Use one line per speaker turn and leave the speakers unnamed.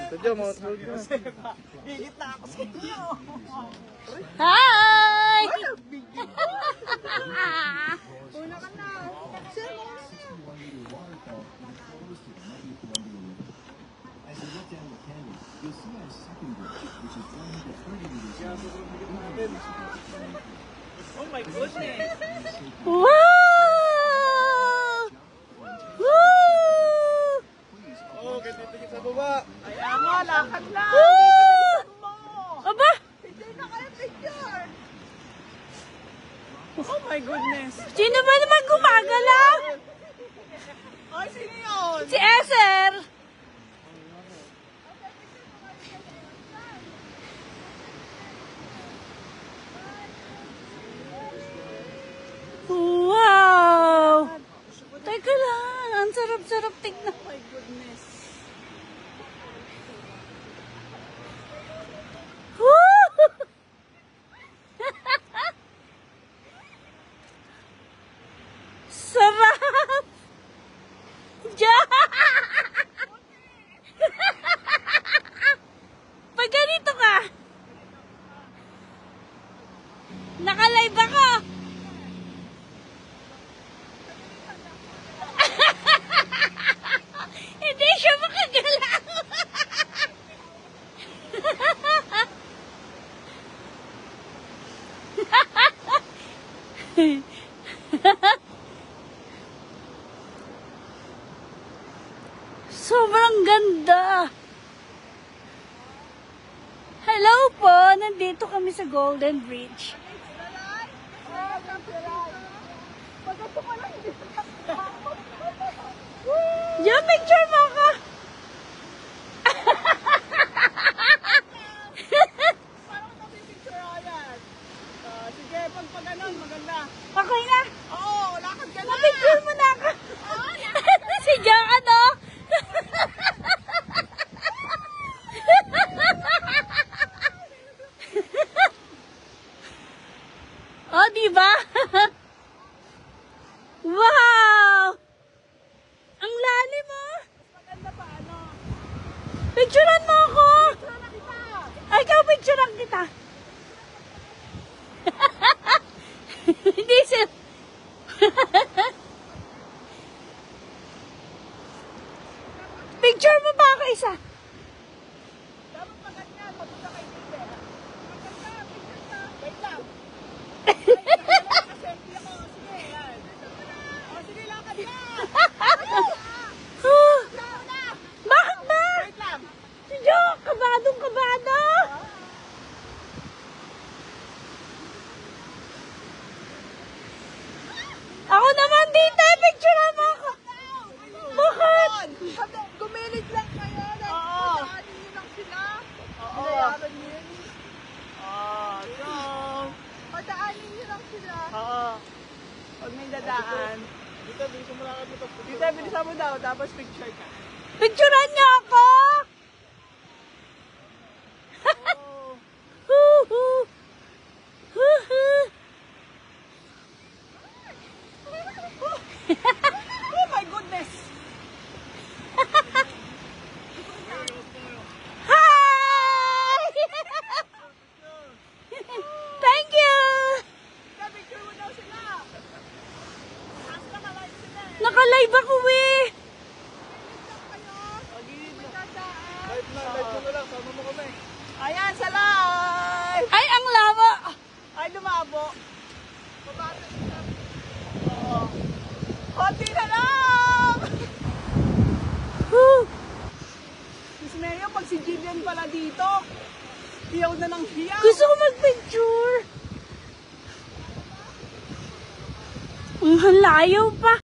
Sadya, mga tulog na.
Higit na ako sa inyo.
Hi!
Una ka na. Sir,
As you look down the canyon, you'll see our second bridge, which is 130 meters long.
oh my goodness.
Wow! Woo!
Oo, kaya titigil sa baba.
Kaya mo, lakad lang.
Woo!
Mo.
Aba!
Hindi na kayo picture. Oh my goodness.
Sino ba naman gumagalaw?
Ay, sino yun?
Si Eser! Wow! Teka lang, ang sarap-sarap tignan.
Oh my goodness.
Woo! Sarap! Diyan! Pag ganito ka, naka-live ako. Hindi siya makagalaw. Sobrang ganda. Hello po, nandito kami sa Golden Bridge. Diyan, picture mo ako.
Parang napipicture yan. Sige, pag ganun, maganda.
Okay na.
Oo, lakad ka na.
Picture mo na ako. Si John, ano? Oh, diba? Wow! Ang lalim mo.
Maganda pa, ano?
Picturean mo ako.
Picture na kita.
Ay, ikaw picturean kita. Hindi siya. Picture mo pa ako isa.
Dapat pa ganyan, mapunta kay Tite. Maganda, picture na. Wait lang. Nakaselfie ako. Sige, yan. O, sige, lakad na.
Bakit ba?
Wait lang.
Si Joe, kabadong kabado. Ako naman dito, picturean mo ako. Bakit?
Gumilit lang kayo.
Oo.
Padaanin nyo lang sila.
Oo.
Binayaran nyo yun.
So,
Padaanin nyo lang sila.
oo. Pag may dadaan.
Dito, bilisan mo lakad mo.
Dito, bilisan mo daw. Tapos picture ka.
Picturean niyo ako. Hoo-hoo. Hoo-hoo.
Oh my goodness.
Hi! Thank you.
Picture mo daw sila. Taas na ka-live sila eh.
Naka-live ako eh.
Live na, live mo na lang. Sama mo kami.
Ayan, sa live!
Ay, ang lama.
Ay, lumabo. Oo. Konti na lang!
Whew.
Miss Mayo, pag si Jillian pala dito, hiyaw na ng hiyaw.
Gusto ko mag-picture. Ang layo pa.